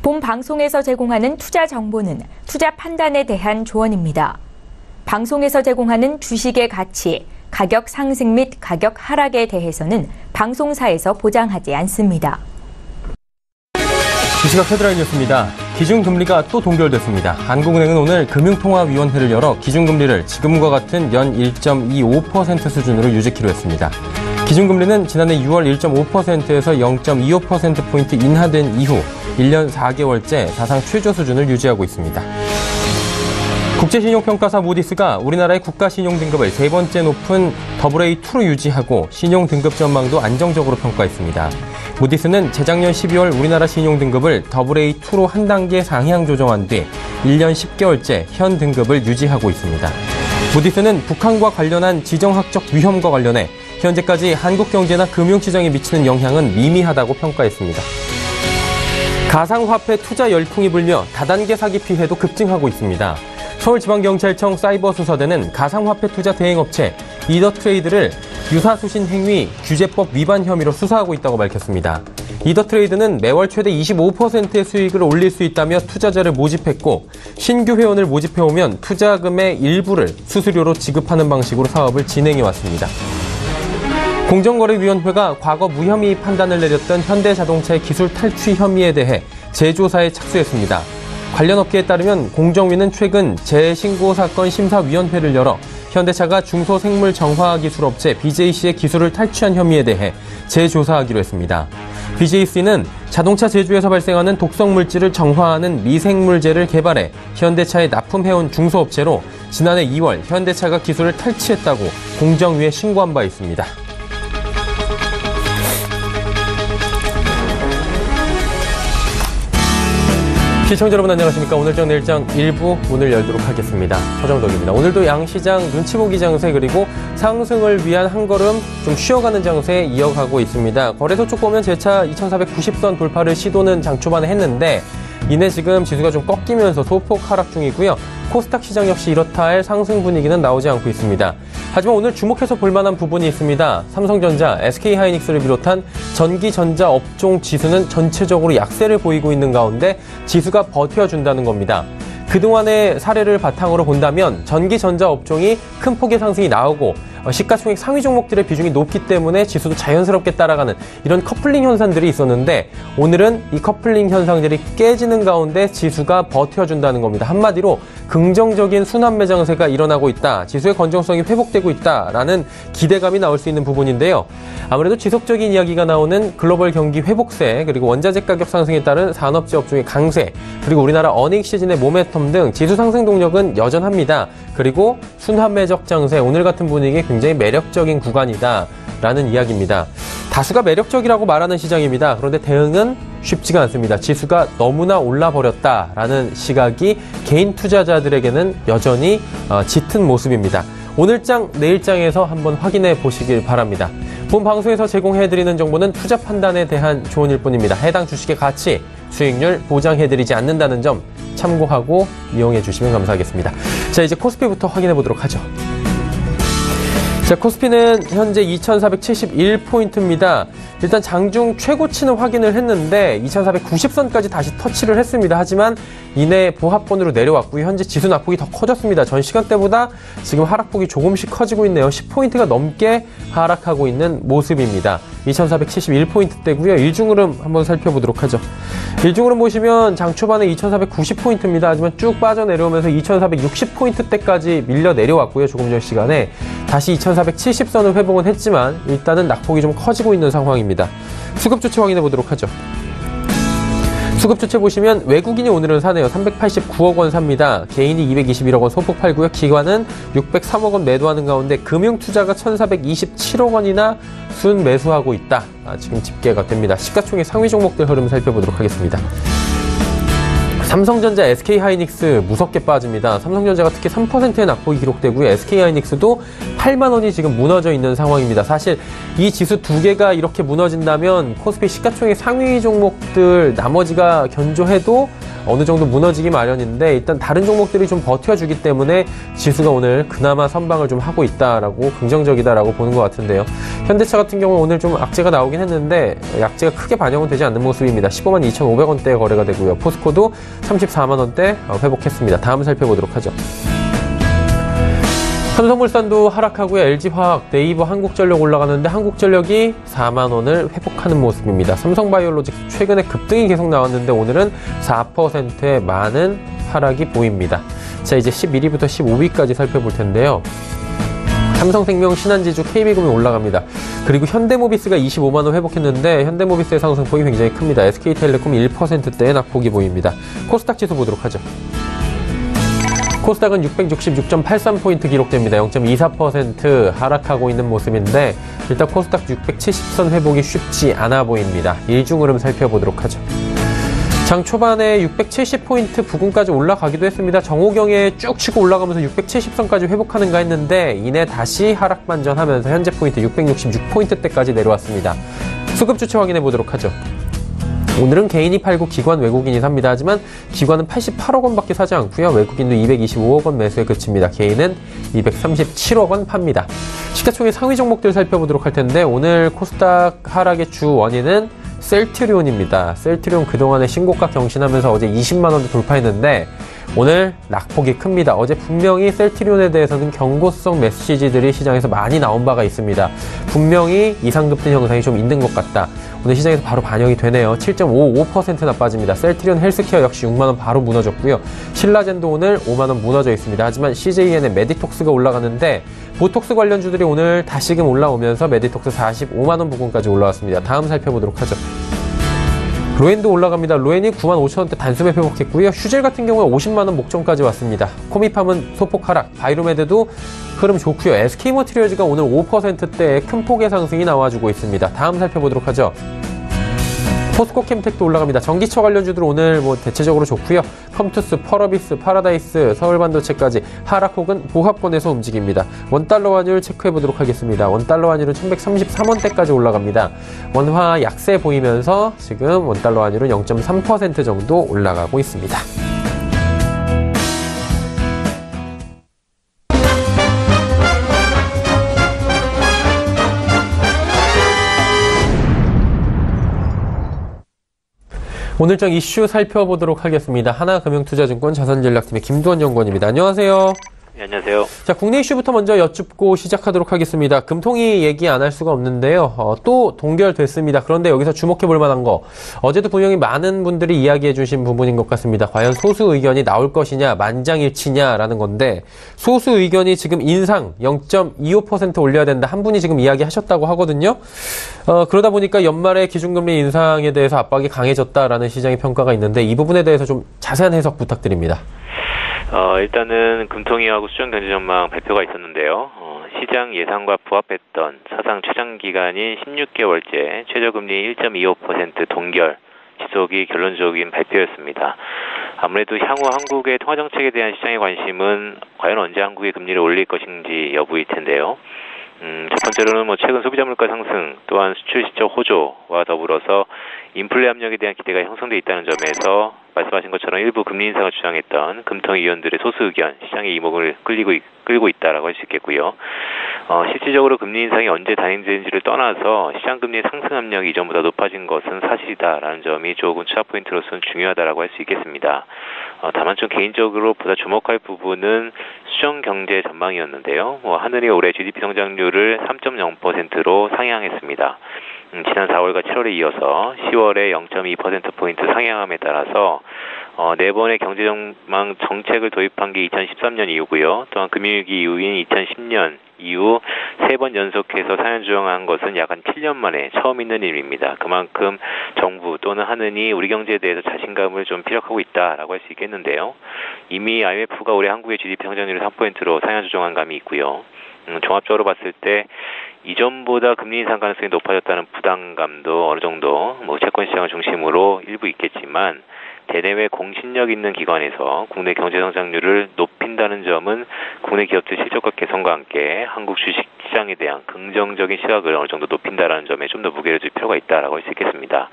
본 방송에서 제공하는 투자 정보는 투자 판단에 대한 조언입니다. 방송에서 제공하는 주식의 가치, 가격 상승 및 가격 하락에 대해서는 방송사에서 보장하지 않습니다. 이 시각 헤드라인 뉴스입니다. 기준금리가 또 동결됐습니다. 한국은행은 오늘 금융통화위원회를 열어 기준금리를 지금과 같은 연 1.25% 수준으로 유지키로 했습니다. 기준금리는 지난해 6월 1.5%에서 0.25%포인트 인하된 이후 1년 4개월째 사상 최저 수준을 유지하고 있습니다. 국제신용평가사 무디스가 우리나라의 국가신용등급을 세 번째 높은 AA2로 유지하고 신용등급 전망도 안정적으로 평가했습니다. 무디스는 재작년 12월 우리나라 신용등급을 AA2로 한 단계 상향 조정한 뒤 1년 10개월째 현 등급을 유지하고 있습니다. 무디스는 북한과 관련한 지정학적 위험과 관련해 현재까지 한국 경제나 금융시장에 미치는 영향은 미미하다고 평가했습니다. 가상화폐 투자 열풍이 불며 다단계 사기 피해도 급증하고 있습니다. 서울지방경찰청 사이버수사대는 가상화폐 투자 대행업체 이더트레이드를 유사수신 행위 규제법 위반 혐의로 수사하고 있다고 밝혔습니다. 이더트레이드는 매월 최대 25%의 수익을 올릴 수 있다며 투자자를 모집했고 신규 회원을 모집해오면 투자금의 일부를 수수료로 지급하는 방식으로 사업을 진행해왔습니다. 공정거래위원회가 과거 무혐의 판단을 내렸던 현대자동차의 기술 탈취 혐의에 대해 재조사에 착수했습니다. 관련 업계에 따르면 공정위는 최근 재신고 사건 심사위원회를 열어 현대차가 중소생물정화기술업체 BJC의 기술을 탈취한 혐의에 대해 재조사하기로 했습니다. BJC는 자동차 제조에서 발생하는 독성물질을 정화하는 미생물제를 개발해 현대차에 납품해온 중소업체로 지난해 2월 현대차가 기술을 탈취했다고 공정위에 신고한 바 있습니다. 시청자 여러분 안녕하십니까. 오늘장 내일장 1부 문을 열도록 하겠습니다. 서정덕입니다. 오늘도 양시장 눈치보기 장세 그리고 상승을 위한 한 걸음 좀 쉬어가는 장세 이어가고 있습니다. 거래소 쪽 보면 재차 2490선 돌파를 시도는 장 초반에 했는데 이내 지금 지수가 좀 꺾이면서 소폭 하락 중이고요. 코스닥 시장 역시 이렇다 할 상승 분위기는 나오지 않고 있습니다. 하지만 오늘 주목해서 볼 만한 부분이 있습니다. 삼성전자, SK하이닉스를 비롯한 전기전자 업종 지수는 전체적으로 약세를 보이고 있는 가운데 지수가 버텨준다는 겁니다. 그동안의 사례를 바탕으로 본다면 전기전자 업종이 큰 폭의 상승이 나오고 시가총액 상위 종목들의 비중이 높기 때문에 지수도 자연스럽게 따라가는 이런 커플링 현상들이 있었는데 오늘은 이 커플링 현상들이 깨지는 가운데 지수가 버텨준다는 겁니다. 한마디로 긍정적인 순환 매장세가 일어나고 있다. 지수의 건전성이 회복되고 있다라는 기대감이 나올 수 있는 부분인데요. 아무래도 지속적인 이야기가 나오는 글로벌 경기 회복세 그리고 원자재 가격 상승에 따른 산업재 업종의 강세 그리고 우리나라 어닝 시즌의 모멘텀 등 지수 상승 동력은 여전합니다. 그리고 순환 매적 장세 오늘 같은 분위기 굉장히 매력적인 구간이다라는 이야기입니다. 다수가 매력적이라고 말하는 시장입니다. 그런데 대응은 쉽지가 않습니다. 지수가 너무나 올라버렸다라는 시각이 개인 투자자들에게는 여전히 짙은 모습입니다. 오늘장, 내일장에서 한번 확인해 보시길 바랍니다. 본 방송에서 제공해드리는 정보는 투자 판단에 대한 조언일 뿐입니다. 해당 주식의 가치, 수익률 보장해드리지 않는다는 점 참고하고 이용해 주시면 감사하겠습니다. 자, 이제 코스피부터 확인해 보도록 하죠. 자, 코스피는 현재 2471포인트입니다. 일단 장중 최고치는 확인을 했는데 2490선까지 다시 터치를 했습니다. 하지만 이내 보합권으로 내려왔고요. 현재 지수 낙폭이 더 커졌습니다. 전 시간대보다 지금 하락폭이 조금씩 커지고 있네요. 10포인트가 넘게 하락하고 있는 모습입니다. 2471포인트대고요. 일중흐름 한번 살펴보도록 하죠. 일중흐름 보시면 장 초반에 2490포인트입니다. 하지만 쭉 빠져내려오면서 2460포인트대까지 밀려 내려왔고요. 조금 전 시간에 다시 2470선을 회복은 했지만 일단은 낙폭이 좀 커지고 있는 상황입니다. 수급 주체 확인해 보도록 하죠. 수급 주체 보시면 외국인이 오늘은 사네요. 389억 원 삽니다. 개인이 221억 원 소폭 팔고요. 기관은 603억 원 매도하는 가운데 금융투자가 1,427억 원이나 순 매수하고 있다. 지금 집계가 됩니다. 시가총액 상위 종목들 흐름 살펴보도록 하겠습니다. 삼성전자, SK하이닉스 무섭게 빠집니다. 삼성전자가 특히 3%의 낙폭이 기록되고요. SK하이닉스도 8만 원이 지금 무너져 있는 상황입니다. 사실 이 지수 두 개가 이렇게 무너진다면 코스피 시가총액 상위 종목들 나머지가 견조해도 어느 정도 무너지기 마련인데 일단 다른 종목들이 좀 버텨주기 때문에 지수가 오늘 그나마 선방을 좀 하고 있다라고 긍정적이다라고 보는 것 같은데요. 현대차 같은 경우 오늘 좀 악재가 나오긴 했는데 약재가 크게 반영은 되지 않는 모습입니다. 15만 2,500원대에 거래가 되고요. 포스코도 34만 원대 회복했습니다. 다음 살펴보도록 하죠. 삼성물산도 하락하고요. LG화학, 네이버, 한국전력 올라가는데 한국전력이 4만 원을 회복하는 모습입니다. 삼성바이오로직스 최근에 급등이 계속 나왔는데 오늘은 4%의 많은 하락이 보입니다. 자, 이제 11위부터 15위까지 살펴볼 텐데요. 삼성생명, 신한지주, KB금이 올라갑니다. 그리고 현대모비스가 25만 원 회복했는데 현대모비스의 상승폭이 굉장히 큽니다. SK텔레콤 1%대의 낙폭이 보입니다. 코스닥 지수 보도록 하죠. 코스닥은 666.83포인트 기록됩니다. 0.24% 하락하고 있는 모습인데 일단 코스닥 670선 회복이 쉽지 않아 보입니다. 일중 흐름 살펴보도록 하죠. 장 초반에 670포인트 부근까지 올라가기도 했습니다. 정호경에 쭉 치고 올라가면서 670선까지 회복하는가 했는데 이내 다시 하락 반전하면서 현재 포인트 666포인트대까지 내려왔습니다. 수급 주체 확인해 보도록 하죠. 오늘은 개인이 팔고 기관, 외국인이 삽니다. 하지만 기관은 88억 원밖에 사지 않고요. 외국인도 225억 원 매수에 그칩니다. 개인은 237억 원 팝니다. 시가총액 상위 종목들 살펴보도록 할 텐데 오늘 코스닥 하락의 주 원인은 셀트리온입니다. 셀트리온 그동안에 신고가 경신하면서 어제 20만 원도 돌파했는데 오늘 낙폭이 큽니다. 어제 분명히 셀트리온에 대해서는 경고성 메시지들이 시장에서 많이 나온 바가 있습니다. 분명히 이상급등 현상이 좀 있는 것 같다. 오늘 시장에서 바로 반영이 되네요. 7.55%나 빠집니다. 셀트리온 헬스케어 역시 6만 원 바로 무너졌고요. 신라젠도 오늘 5만 원 무너져 있습니다. 하지만 CJN의 메디톡스가 올라가는데 보톡스 관련주들이 오늘 다시금 올라오면서 메디톡스 45만 원 부근까지 올라왔습니다. 다음 살펴보도록 하죠. 로엔도 올라갑니다. 로엔이 9만 5천 원대 단숨에 회복했고요. 휴젤 같은 경우에 50만 원 목전까지 왔습니다. 코미팜은 소폭 하락, 바이로메드도 흐름 좋고요. SK머티리얼즈가 오늘 5%대의 큰 폭의 상승이 나와주고 있습니다. 다음 살펴보도록 하죠. 포스코 캠텍도 올라갑니다. 전기차 관련주들 오늘 대체적으로 좋고요. 컴투스, 펄어비스, 파라다이스, 서울반도체까지 하락 혹은 보합권에서 움직입니다. 원달러 환율 체크해 보도록 하겠습니다. 원달러 환율은 1133원대까지 올라갑니다. 원화 약세 보이면서 지금 원달러 환율은 0.3% 정도 올라가고 있습니다. 오늘장 이슈 살펴보도록 하겠습니다. 하나금융투자증권 자산전략팀의 김두원 연구원입니다. 안녕하세요. 네, 안녕하세요. 자, 국내 이슈부터 먼저 여쭙고 시작하도록 하겠습니다. 금통위 얘기 안 할 수가 없는데요. 또 동결됐습니다. 그런데 여기서 주목해 볼 만한 거. 어제도 분명히 많은 분들이 이야기해 주신 부분인 것 같습니다. 과연 소수 의견이 나올 것이냐, 만장일치냐라는 건데 소수 의견이 지금 인상 0.25% 올려야 된다. 한 분이 지금 이야기하셨다고 하거든요. 그러다 보니까 연말에 기준금리 인상에 대해서 압박이 강해졌다라는 시장의 평가가 있는데 이 부분에 대해서 좀 자세한 해석 부탁드립니다. 일단은 금통위하고 수정경제전망 발표가 있었는데요. 시장 예상과 부합했던 사상 최장 기간인 16개월째 최저금리 1.25% 동결 지속이 결론적인 발표였습니다. 아무래도 향후 한국의 통화정책에 대한 시장의 관심은 과연 언제 한국의 금리를 올릴 것인지 여부일 텐데요. 첫 번째로는 최근 소비자 물가 상승 또한 수출 실적 호조와 더불어서 인플레 압력에 대한 기대가 형성돼 있다는 점에서 말씀하신 것처럼 일부 금리 인상을 주장했던 금통위 위원들의 소수 의견 시장의 이목을 끌고 있다라고 할 수 있겠고요. 실질적으로 금리 인상이 언제 단행되는지를 떠나서 시장 금리의 상승 압력이 이전보다 높아진 것은 사실이다라는 점이 조금 투자 포인트로서는 중요하다라고 할 수 있겠습니다. 다만 좀 개인적으로 보다 주목할 부분은 수정 경제 전망이었는데요. 하늘이 올해 GDP 성장률을 3.0%로 상향했습니다. 지난 4월과 7월에 이어서 10월에 0.2%포인트 상향함에 따라서 네 번의 경제전망 정책을 도입한 게 2013년 이후고요. 또한 금융위기 이후인 2010년 이후 3번 연속해서 상향 조정한 것은 약 한 7년 만에 처음 있는 일입니다. 그만큼 정부 또는 하느니 우리 경제에 대해서 자신감을 좀 피력하고 있다라고 할 수 있겠는데요. 이미 IMF가 올해 한국의 GDP 성장률을 3%로 상향 조정한 감이 있고요. 종합적으로 봤을 때 이전보다 금리 인상 가능성이 높아졌다는 부담감도 어느 정도 채권 시장을 중심으로 일부 있겠지만 대내외 공신력 있는 기관에서 국내 경제 성장률을 높인다는 점은 국내 기업들 실적과 개선과 함께 한국 주식 시장에 대한 긍정적인 시각을 어느 정도 높인다라는 점에 좀 더 무게를 줄 필요가 있다라고 할 수 있겠습니다.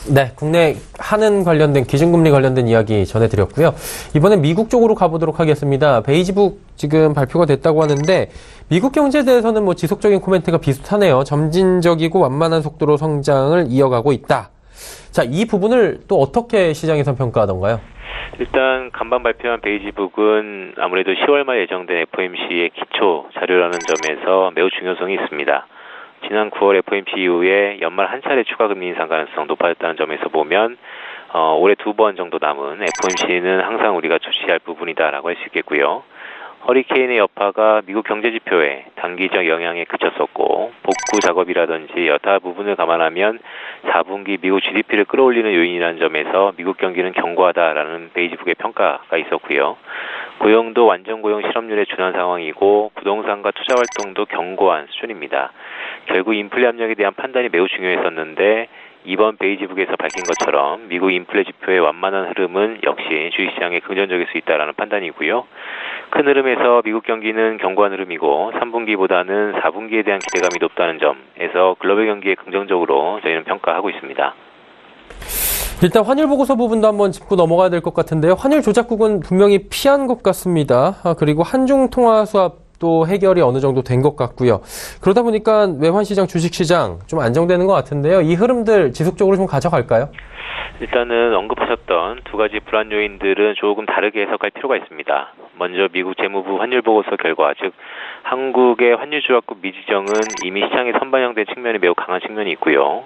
네, 국내 한은 관련된 기준금리 관련된 이야기 전해드렸고요. 이번엔 미국 쪽으로 가보도록 하겠습니다. 베이지북 지금 발표가 됐다고 하는데 미국 경제에 대해서는 뭐 지속적인 코멘트가 비슷하네요. 점진적이고 완만한 속도로 성장을 이어가고 있다. 자, 이 부분을 또 어떻게 시장에서 평가하던가요? 일단 간밤 발표한 베이지북은 아무래도 10월 말 예정된 FOMC의 기초 자료라는 점에서 매우 중요성이 있습니다. 지난 9월 FOMC 이후에 연말 한 차례 추가 금리 인상 가능성 높아졌다는 점에서 보면 올해 2번 정도 남은 FOMC는 항상 우리가 주시할 부분이다라고 할 수 있겠고요. 허리케인의 여파가 미국 경제 지표에 단기적 영향에 그쳤었고 복구 작업이라든지 여타 부분을 감안하면 4분기 미국 GDP를 끌어올리는 요인이라는 점에서 미국 경기는 견고하다라는 베이지북의 평가가 있었고요. 고용도 완전 고용 실업률에 준한 상황이고 부동산과 투자 활동도 견고한 수준입니다. 결국 인플레 압력에 대한 판단이 매우 중요했었는데 이번 베이지북에서 밝힌 것처럼 미국 인플레 지표의 완만한 흐름은 역시 주식시장에 긍정적일 수 있다는 판단이고요. 큰 흐름에서 미국 경기는 견고한 흐름이고 3분기보다는 4분기에 대한 기대감이 높다는 점에서 글로벌 경기에 긍정적으로 저희는 평가하고 있습니다. 일단 환율 보고서 부분도 한번 짚고 넘어가야 될 것 같은데요. 환율 조작국은 분명히 피한 것 같습니다. 그리고 한중 통화 수합도 해결이 어느 정도 된 것 같고요. 그러다 보니까 외환시장, 주식시장 좀 안정되는 것 같은데요. 이 흐름들 지속적으로 좀 가져갈까요? 일단은 언급하셨던 두 가지 불안 요인들은 조금 다르게 해석할 필요가 있습니다. 먼저 미국 재무부 환율 보고서 결과, 즉 한국의 환율 조작국 미지정은 이미 시장에 선반영된 측면이 매우 강한 측면이 있고요.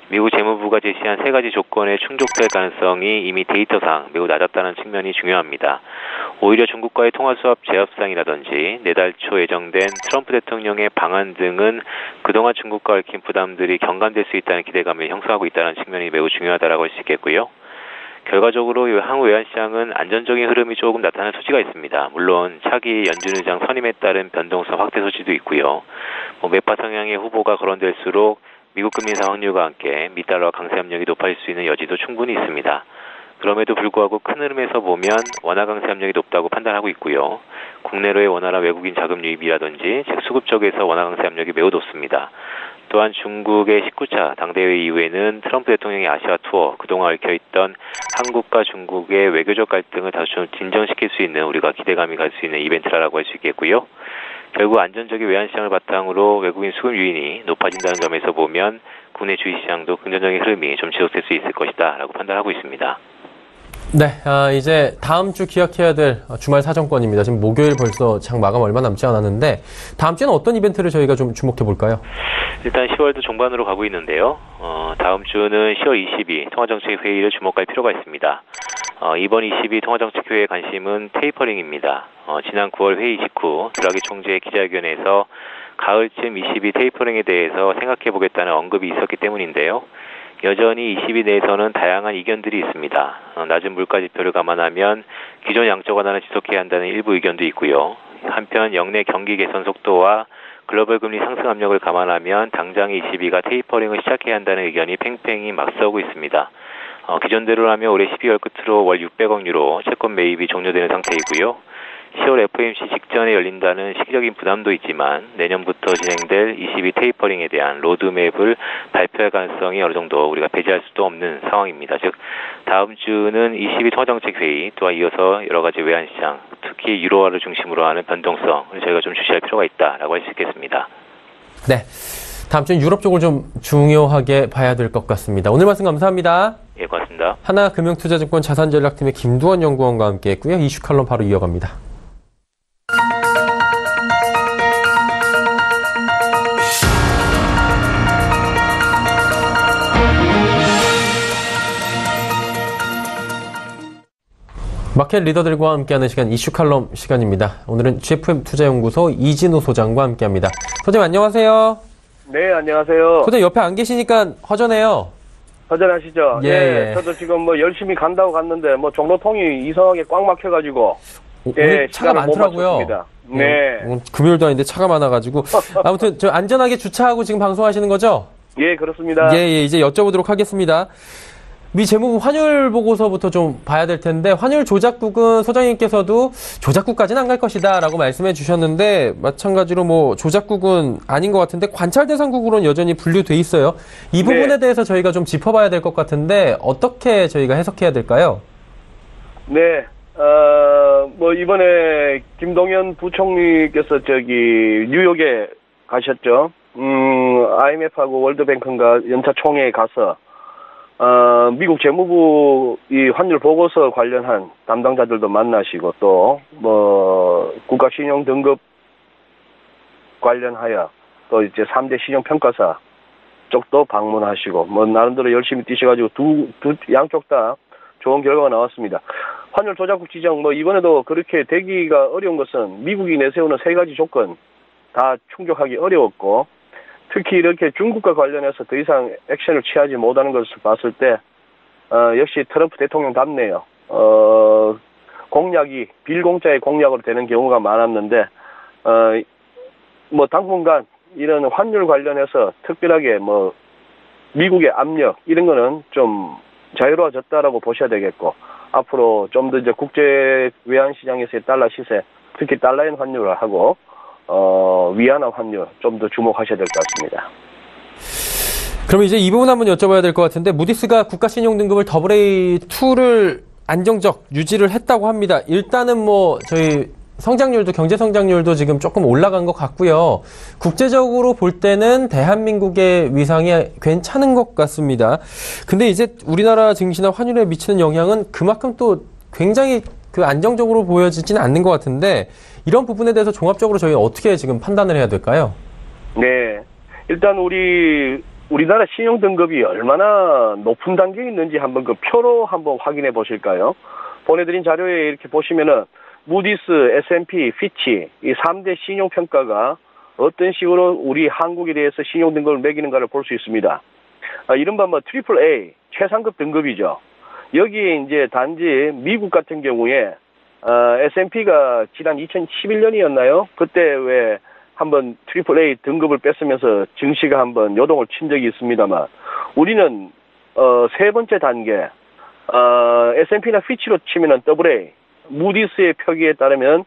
미국 재무부가 제시한 세 가지 조건에 충족될 가능성이 이미 데이터상 매우 낮았다는 측면이 중요합니다. 오히려 중국과의 통화수합 재협상이라든지 내달 초 예정된 트럼프 대통령의 방한 등은 그동안 중국과 얽힌 부담들이 경감될 수 있다는 기대감을 형성하고 있다는 측면이 매우 중요하다고 할 수 있겠고요. 결과적으로 한국 외환시장은 안전적인 흐름이 조금 나타날 소지가 있습니다. 물론 차기 연준 의장 선임에 따른 변동성 확대 소지도 있고요. 매파 성향의 후보가 거론될수록 미국 금리 인상 확률과 함께 미달러 강세 압력이 높아질 수 있는 여지도 충분히 있습니다. 그럼에도 불구하고 큰 흐름에서 보면 원화 강세 압력이 높다고 판단하고 있고요. 국내로의 원활한 외국인 자금 유입이라든지 즉 수급 쪽에서 원화 강세 압력이 매우 높습니다. 또한 중국의 19차 당대회 이후에는 트럼프 대통령의 아시아 투어, 그동안 얽혀있던 한국과 중국의 외교적 갈등을 다시 좀 진정시킬 수 있는 우리가 기대감이 갈 수 있는 이벤트라고 할 수 있겠고요. 결국 안전적인 외환시장을 바탕으로 외국인 수급 유인이 높아진다는 점에서 보면 국내 주식시장도 긍정적인 흐름이 좀 지속될 수 있을 것이다 라고 판단하고 있습니다. 네, 이제 다음 주 기약해야 될 주말 사정권입니다. 지금 목요일 벌써 장 마감 얼마 남지 않았는데 다음 주에는 어떤 이벤트를 저희가 좀 주목해 볼까요? 일단 10월도 종반으로 가고 있는데요. 다음 주는 10월 22 통화정책회의를 주목할 필요가 있습니다. 이번 22 통화정책회의의 관심은 테이퍼링입니다. 지난 9월 회의 직후 드라기 총재의 기자회견에서 가을쯤 22 테이퍼링에 대해서 생각해보겠다는 언급이 있었기 때문인데요. 여전히 22 내에서는 다양한 이견들이 있습니다. 낮은 물가지표를 감안하면 기존 양적 완화는 지속해야 한다는 일부 의견도 있고요. 한편 영내 경기 개선 속도와 글로벌 금리 상승 압력을 감안하면 당장 22가 테이퍼링을 시작해야 한다는 의견이 팽팽히 맞서고 있습니다. 기존대로라면 올해 12월 끝으로 월 600억 유로 채권 매입이 종료되는 상태이고요. 10월 FOMC 직전에 열린다는 시기적인 부담도 있지만 내년부터 진행될 22 테이퍼링에 대한 로드맵을 발표할 가능성이 어느 정도 우리가 배제할 수도 없는 상황입니다. 즉 다음 주는 22 통화정책회의 또한 이어서 여러 가지 외환시장, 특히 유로화를 중심으로 하는 변동성을 저희가 좀 주시할 필요가 있다라고 할 수 있겠습니다. 네, 다음 주는 유럽 쪽을 좀 중요하게 봐야 될 것 같습니다. 오늘 말씀 감사합니다. 예, 고맙습니다. 하나금융투자증권 자산전략팀의 김두원 연구원과 함께했고요. 이슈 칼럼 바로 이어갑니다. 마켓 리더들과 함께하는 시간 이슈 칼럼 시간입니다. 오늘은 GFM 투자연구소 이진우 소장과 함께합니다. 소장님 안녕하세요. 네, 안녕하세요. 소장님 옆에 안 계시니까 허전해요. 허전하시죠? 예. 저도 지금 열심히 간다고 갔는데 종로통이 이상하게 꽉 막혀가지고 오늘 차가 많더라고요. 네. 오늘 금요일도 아닌데 차가 많아가지고 아무튼 저 안전하게 주차하고 지금 방송하시는 거죠? 예, 그렇습니다. 예, 이제 여쭤보도록 하겠습니다. 미 재무부 환율 보고서부터 좀 봐야 될 텐데 환율 조작국은 소장님께서도 조작국까지는 안 갈 것이다라고 말씀해 주셨는데 마찬가지로 뭐 조작국은 아닌 것 같은데 관찰 대상국으로는 여전히 분류돼 있어요. 이 부분에 대해서 저희가 좀 짚어봐야 될 것 같은데 어떻게 저희가 해석해야 될까요? 네, 뭐 이번에 김동연 부총리께서 뉴욕에 가셨죠. IMF하고 월드뱅크가 연차 총회에 가서 미국 재무부 이 환율 보고서 관련한 담당자들도 만나시고 또 뭐 국가 신용 등급 관련하여 또 이제 3대 신용 평가사 쪽도 방문하시고 뭐 나름대로 열심히 뛰셔가지고 양쪽 다 좋은 결과가 나왔습니다. 환율 조작국 지정 뭐 이번에도 그렇게 되기가 어려운 것은 미국이 내세우는 세 가지 조건 다 충족하기 어려웠고 특히 이렇게 중국과 관련해서 더 이상 액션을 취하지 못하는 것을 봤을 때 역시 트럼프 대통령답네요. 공약이 빌공짜의 공약으로 되는 경우가 많았는데 뭐 당분간 이런 환율 관련해서 특별하게 뭐 미국의 압력 이런 거는 좀 자유로워졌다라고 보셔야 되겠고 앞으로 좀 더 이제 국제 외환 시장에서의 달러 시세 특히 달러엔 환율을 하고 위안화 환율 좀 더 주목하셔야 될 것 같습니다. 그럼 이제 이 부분 한번 여쭤봐야 될 것 같은데 무디스가 국가신용등급을 AA2를 안정적 유지를 했다고 합니다. 일단은 뭐 저희 성장률도 경제 성장률도 지금 조금 올라간 것 같고요. 국제적으로 볼 때는 대한민국의 위상이 괜찮은 것 같습니다. 근데 이제 우리나라 증시나 환율에 미치는 영향은 그만큼 또 굉장히 안정적으로 보여지지는 않는 것 같은데 이런 부분에 대해서 종합적으로 저희는 어떻게 지금 판단을 해야 될까요? 네, 일단 우리나라 신용 등급이 얼마나 높은 단계에 있는지 한번 그 표로 한번 확인해 보실까요? 보내드린 자료에 이렇게 보시면은 무디스, S&P, 피치 이 3대 신용 평가가 어떤 식으로 우리 한국에 대해서 신용 등급을 매기는가를 볼 수 있습니다. 이른바 뭐 트리플 A 최상급 등급이죠. 여기에 이제 단지 미국 같은 경우에 S&P가 지난 2011년이었나요? 그때 왜 한번 트리플 A 등급을 뺐으면서 증시가 한번 요동을 친 적이 있습니다만 우리는 세 번째 단계 S&P나 피치로 치면은 AA 무디스의 표기에 따르면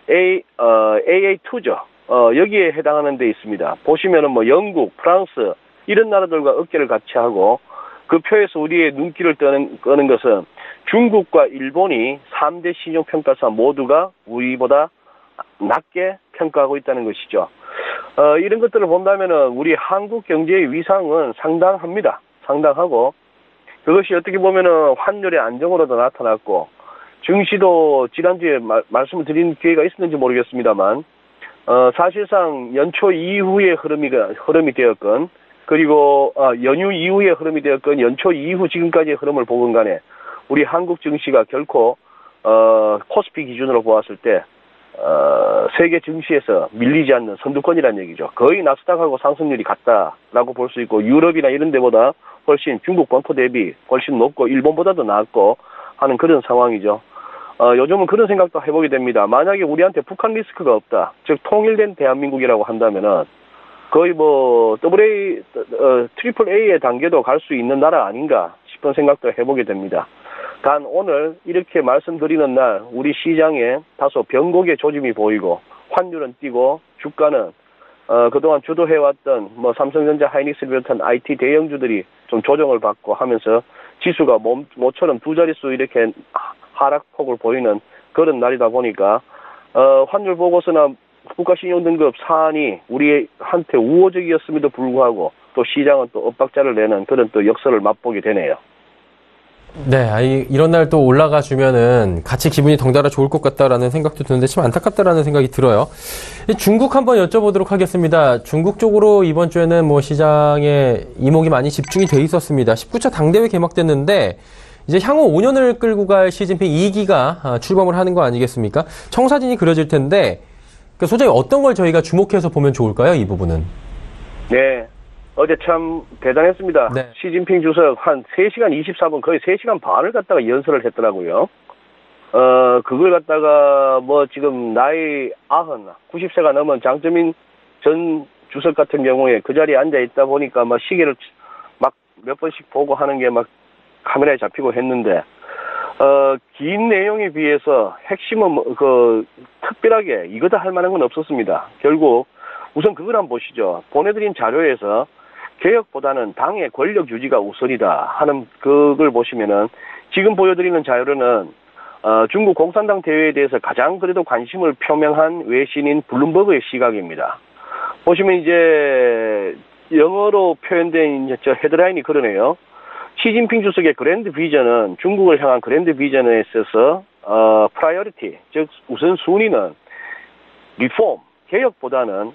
AA2죠. 여기에 해당하는 데 있습니다. 보시면은 뭐 영국, 프랑스 이런 나라들과 어깨를 같이 하고 그 표에서 우리의 눈길을 끄는 것은 중국과 일본이 3대 신용평가사 모두가 우리보다 낮게 평가하고 있다는 것이죠. 이런 것들을 본다면은 우리 한국 경제의 위상은 상당합니다. 상당하고 그것이 어떻게 보면은 환율의 안정으로도 나타났고 증시도 지난주에 말씀을 드린 기회가 있었는지 모르겠습니다만 사실상 연초 이후의 흐름이 되었건 그리고 연휴 이후의 흐름이 되었건 연초 이후 지금까지의 흐름을 보건 간에 우리 한국 증시가 결코 코스피 기준으로 보았을 때 세계 증시에서 밀리지 않는 선두권이라는 얘기죠. 거의 나스닥하고 상승률이 같다라고 볼 수 있고 유럽이나 이런 데보다 훨씬 중국 본토 대비 훨씬 높고 일본보다도 낮고 하는 그런 상황이죠. 요즘은 그런 생각도 해보게 됩니다. 만약에 우리한테 북한 리스크가 없다, 즉 통일된 대한민국이라고 한다면은 거의 뭐 트리플 A의 단계도 갈 수 있는 나라 아닌가 싶은 생각도 해보게 됩니다. 단 오늘 이렇게 말씀드리는 날 우리 시장에 다소 변곡의 조짐이 보이고 환율은 뛰고 주가는 그동안 주도해왔던 뭐 삼성전자, 하이닉스를 비롯한 IT 대형주들이 좀 조정을 받고 하면서 지수가 모처럼 두 자릿수 이렇게 하락폭을 보이는 그런 날이다 보니까 환율 보고서나 국가신용등급 사안이 우리한테 우호적이었음에도 불구하고 또 시장은 또 엇박자를 내는 그런 또 역설을 맛보게 되네요. 네, 이런 날 또 올라가 주면은 같이 기분이 덩달아 좋을 것 같다라는 생각도 드는데 참 안타깝다라는 생각이 들어요. 중국 한번 여쭤보도록 하겠습니다. 중국 쪽으로 이번 주에는 뭐 시장에 이목이 많이 집중이 돼 있었습니다. 19차 당대회 개막됐는데 이제 향후 5년을 끌고 갈 시진핑 2기가 출범을 하는 거 아니겠습니까? 청사진이 그려질 텐데 소장님 어떤 걸 저희가 주목해서 보면 좋을까요? 이 부분은. 네. 어제 참 대단했습니다. 네. 시진핑 주석 한 3시간 24분 거의 3시간 반을 갖다가 연설을 했더라고요. 그걸 갖다가 뭐 지금 나이 90세가 넘은 장쩌민 전 주석 같은 경우에 그 자리에 앉아 있다 보니까 막 시계를 막 몇 번씩 보고 하는 게 막 카메라에 잡히고 했는데, 긴 내용에 비해서 핵심은 특별하게 이거다 할 만한 건 없었습니다. 결국 우선 그걸 한번 보시죠. 보내드린 자료에서 개혁보다는 당의 권력 유지가 우선이다 하는 그걸 보시면은 지금 보여드리는 자료는 중국 공산당 대회에 대해서 가장 그래도 관심을 표명한 외신인 블룸버그의 시각입니다. 보시면 이제 영어로 표현된 이제 저 헤드라인이 그러네요. 시진핑 주석의 그랜드 비전은 중국을 향한 그랜드 비전에 있어서 프라이어리티, 즉 우선순위는 리폼, 개혁보다는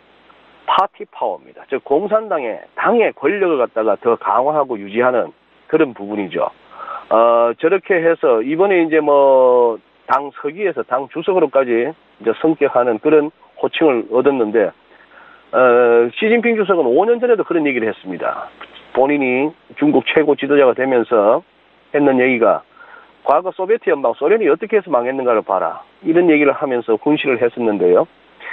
파티 파워입니다. 즉 공산당의 당의 권력을 갖다가 더 강화하고 유지하는 그런 부분이죠. 저렇게 해서 이번에 이제 뭐 당 서기에서 당 주석으로까지 이제 성격하는 그런 호칭을 얻었는데 시진핑 주석은 5년 전에도 그런 얘기를 했습니다. 본인이 중국 최고 지도자가 되면서 했는 얘기가 과거 소비에트 연방 소련이 어떻게 해서 망했는가를 봐라 이런 얘기를 하면서 훈시를 했었는데요.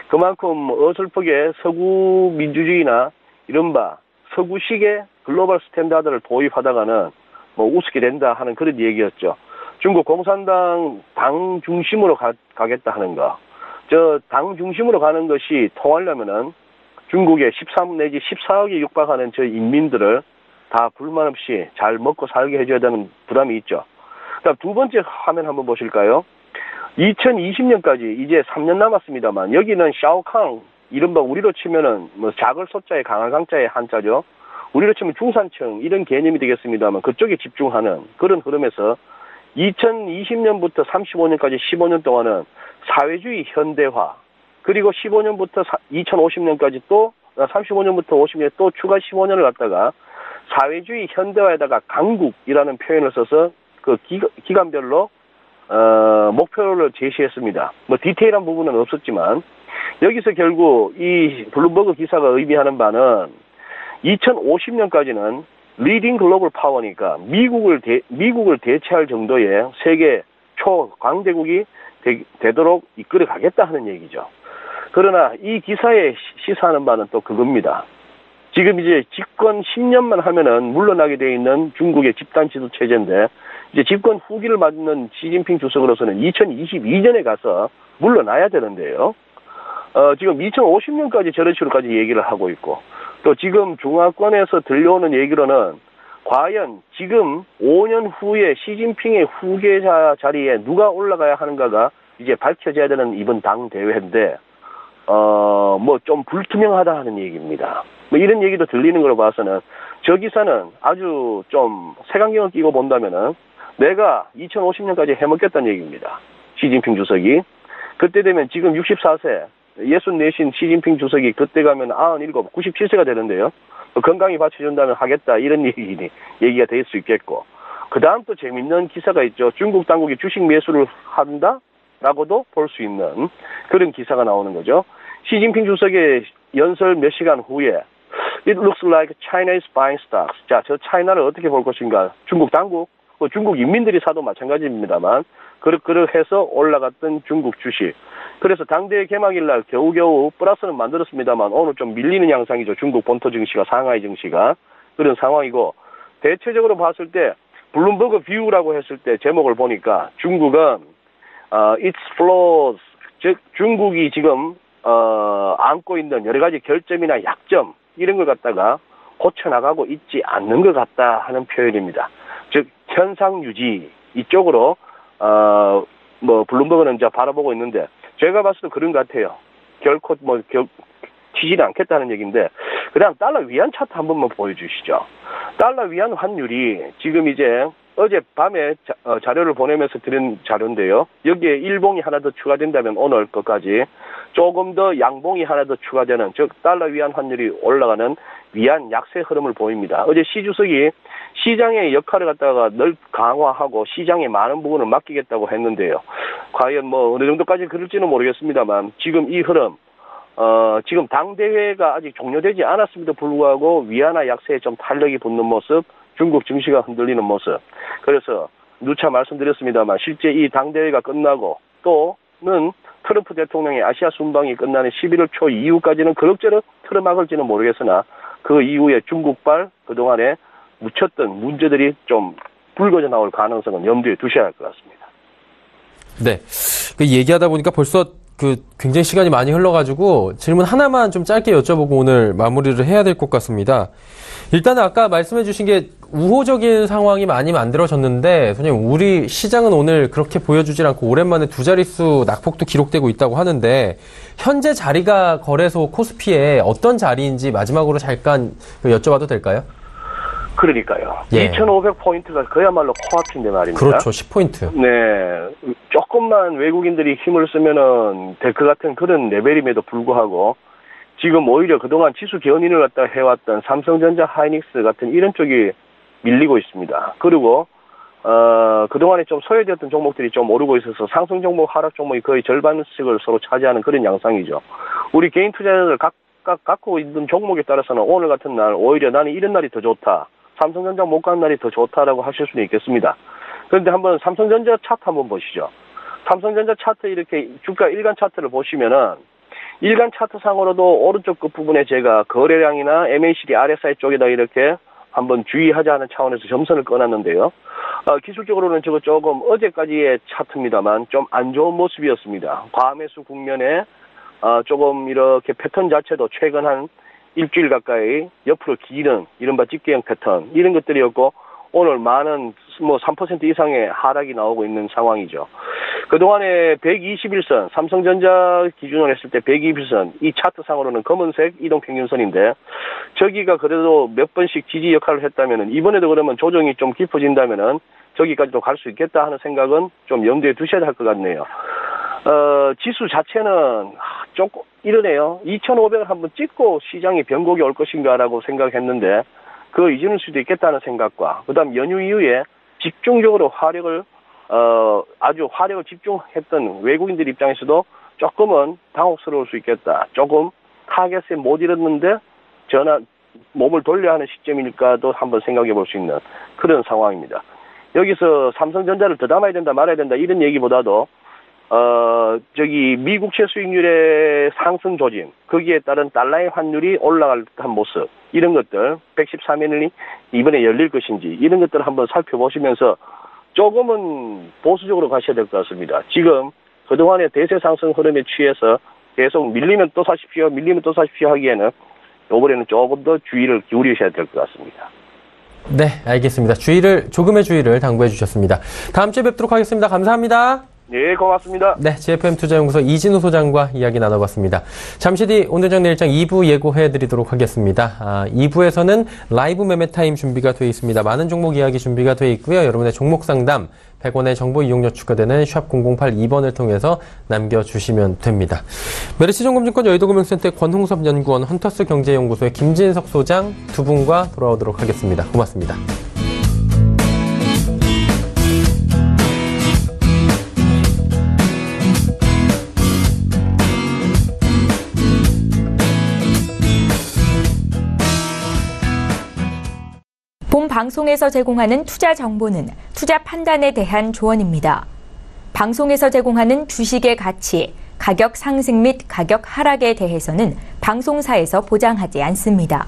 그만큼 어설프게 서구 민주주의나 이른바 서구식의 글로벌 스탠다드를 도입하다가는 뭐 우습게 된다 하는 그런 얘기였죠. 중국 공산당 당 중심으로 가겠다 하는 거. 저 당 중심으로 가는 것이 통하려면은 중국의 13 내지 14억이 육박하는 저 인민들을 다 불만 없이 잘 먹고 살게 해줘야 되는 부담이 있죠. 그다음 두 번째 화면 한번 보실까요? 2020년까지 이제 3년 남았습니다만 여기는 샤오캉 이른바 우리로 치면은 뭐 작을 소자에 강한 강자의 한자죠. 우리로 치면 중산층 이런 개념이 되겠습니다만 그쪽에 집중하는 그런 흐름에서 2020년부터 35년까지 15년 동안은 사회주의 현대화 그리고 15년부터 2050년까지 또 35년부터 50년 또 추가 15년을 갖다가 사회주의 현대화에다가 강국이라는 표현을 써서 그 기간별로 목표를 제시했습니다. 뭐 디테일한 부분은 없었지만 여기서 결국 이 블룸버그 기사가 의미하는 바는 2050년까지는 리딩 글로벌 파워니까 미국을 대체할 정도의 세계 초강대국이 되도록 이끌어 가겠다 하는 얘기죠. 그러나 이 기사에 시사하는 바는 또 그겁니다. 지금 이제 집권 10년만 하면은 물러나게 돼 있는 중국의 집단 지도 체제인데 이제 집권 후기를 맞는 시진핑 주석으로서는 2022년에 가서 물러나야 되는데요. 지금 2050년까지 저런 식으로까지 얘기를 하고 있고 또 지금 중화권에서 들려오는 얘기로는 과연 지금 5년 후에 시진핑의 후계자 자리에 누가 올라가야 하는가가 이제 밝혀져야 되는 이번 당 대회인데 뭐 좀 불투명하다 하는 얘기입니다. 뭐 이런 얘기도 들리는 걸로 봐서는 저 기사는 아주 좀 색안경을 끼고 본다면은 내가 2050년까지 해먹겠다는 얘기입니다. 시진핑 주석이. 그때 되면 지금 64세 64신 시진핑 주석이 그때 가면 97, 97세가 되는데요. 건강히 받쳐준다면 하겠다 이런 얘기가 될 수 있겠고 그 다음 또 재밌는 기사가 있죠. 중국 당국이 주식 매수를 한다라고도 볼 수 있는 그런 기사가 나오는 거죠. 시진핑 주석의 연설 몇 시간 후에 It looks like China is buying stocks. 자, 저 차이나를 어떻게 볼 것인가. 중국 당국, 중국 인민들이 사도 마찬가지입니다만 그렇해서 올라갔던 중국 주식. 그래서 당대회 개막일 날 겨우겨우 플러스는 만들었습니다만 오늘 좀 밀리는 양상이죠. 중국 본토 증시가 상하이 증시가 그런 상황이고 대체적으로 봤을 때 블룸버그 뷰라고 했을 때 제목을 보니까 중국은 its flaws 즉 중국이 지금 안고 있는 여러 가지 결점이나 약점 이런 걸 갖다가 고쳐나가고 있지 않는 것 같다 하는 표현입니다. 즉 현상 유지 이쪽으로 뭐 블룸버그는 이제 바라보고 있는데 제가 봤을 때 그런 것 같아요. 결코 튀지는 않겠다는 얘기인데 그다음 달러 위안 차트 한 번만 보여주시죠. 달러 위안 환율이 지금 이제 어젯밤에 자료를 보내면서 드린 자료인데요. 여기에 일봉이 하나 더 추가된다면 오늘 것까지 조금 더 양봉이 하나 더 추가되는 즉 달러 위안 환율이 올라가는 위안 약세 흐름을 보입니다. 어제 시 주석이 시장의 역할을 갖다가 늘 강화하고 시장의 많은 부분을 맡기겠다고 했는데요. 과연 뭐 어느 정도까지 그럴지는 모르겠습니다만 지금 이 흐름 지금 당대회가 아직 종료되지 않았음에도 불구하고 위안화 약세에 좀 탄력이 붙는 모습 중국 증시가 흔들리는 모습 그래서 누차 말씀드렸습니다만 실제 이 당대회가 끝나고 또는 트럼프 대통령의 아시아 순방이 끝나는 11월 초 이후까지는 그럭저럭 틀어막을지는 모르겠으나 그 이후에 중국발 그동안에 묻혔던 문제들이 좀 불거져 나올 가능성은 염두에 두셔야 할 것 같습니다. 네. 얘기하다 보니까 벌써 굉장히 시간이 많이 흘러가지고 질문 하나만 좀 짧게 여쭤보고 오늘 마무리를 해야 될 것 같습니다. 일단은 아까 말씀해 주신 게 우호적인 상황이 많이 만들어졌는데, 선생님, 우리 시장은 오늘 그렇게 보여주질 않고 오랜만에 두 자릿수 낙폭도 기록되고 있다고 하는데, 현재 자리가 거래소 코스피에 어떤 자리인지 마지막으로 잠깐 여쭤봐도 될까요? 그러니까요. 예. 2,500포인트가 그야말로 코앞인데 말입니다. 그렇죠. 10포인트. 네. 조금만 외국인들이 힘을 쓰면은 될 것 같은 그런 레벨임에도 불구하고 지금 오히려 그동안 지수 견인을 갖다 해왔던 삼성전자, 하이닉스 같은 이런 쪽이 밀리고 있습니다. 그리고 그동안에 좀 소외되었던 종목들이 좀 오르고 있어서 상승 종목, 하락 종목이 거의 절반씩을 서로 차지하는 그런 양상이죠. 우리 개인 투자자들 각각 갖고 있는 종목에 따라서는 오늘 같은 날 오히려 나는 이런 날이 더 좋다, 삼성전자 못 가는 날이 더 좋다라고 하실 수는 있겠습니다. 그런데 한번 삼성전자 차트 한번 보시죠. 삼성전자 차트 이렇게 주가 일간 차트를 보시면은 일간 차트상으로도 오른쪽 끝부분에 제가 거래량이나 MACD, RSI 쪽에다 이렇게 한번 주의하자는 차원에서 점선을 꺼놨는데요. 기술적으로는 저거 조금 어제까지의 차트입니다만 좀 안 좋은 모습이었습니다. 과매수 국면에 조금 이렇게 패턴 자체도 최근 한 일주일 가까이 옆으로 기는 이른바 집계형 패턴 이런 것들이었고 오늘 많은 3% 이상의 하락이 나오고 있는 상황이죠. 그동안에 121선, 삼성전자 기준으로 했을 때 121선, 이 차트상으로는 검은색 이동평균선인데 저기가 그래도 몇 번씩 지지 역할을 했다면은 이번에도 그러면 조정이 좀 깊어진다면은 저기까지도 갈 수 있겠다 하는 생각은 좀 염두에 두셔야 할 것 같네요. 지수 자체는 조금 이러네요. 2,500을 한번 찍고 시장이 변곡이 올 것인가라고 생각했는데 그거 잊을 수도 있겠다는 생각과 그다음 연휴 이후에 집중적으로 아주 화력을 집중했던 외국인들 입장에서도 조금은 당혹스러울 수 있겠다. 조금 타겟에 못 이뤘는데 몸을 돌려야 하는 시점일까도 한번 생각해 볼 수 있는 그런 상황입니다. 여기서 삼성전자를 더 담아야 된다 말아야 된다 이런 얘기보다도 미국채 수익률의 상승 조짐, 거기에 따른 달러의 환율이 올라갈 듯한 모습, 이런 것들, 113일이 이번에 열릴 것인지, 이런 것들을 한번 살펴보시면서 조금은 보수적으로 가셔야 될 것 같습니다. 지금 그동안의 대세 상승 흐름에 취해서 계속 밀리면 또 사십시오 하기에는 이번에는 조금 더 주의를 기울이셔야 될 것 같습니다. 네, 알겠습니다. 조금의 주의를 당부해 주셨습니다. 다음 주에 뵙도록 하겠습니다. 감사합니다. 네, 고맙습니다. 네, GFM 투자연구소 이진우 소장과 이야기 나눠봤습니다. 잠시 뒤 오늘장 내일장 2부 예고해드리도록 하겠습니다. 2부에서는 라이브 매매 타임 준비가 되어 있습니다. 많은 종목 이야기 준비가 되어 있고요. 여러분의 종목 상담 100원의 정보 이용료 추가되는 샵 0082번을 통해서 남겨주시면 됩니다. 메리츠증권증권 여의도금융센터 권홍섭 연구원, 헌터스 경제연구소의 김진석 소장 두 분과 돌아오도록 하겠습니다. 고맙습니다. 본 방송에서 제공하는 투자 정보는 투자 판단에 대한 조언입니다. 방송에서 제공하는 주식의 가치, 가격 상승 및 가격 하락에 대해서는 방송사에서 보장하지 않습니다.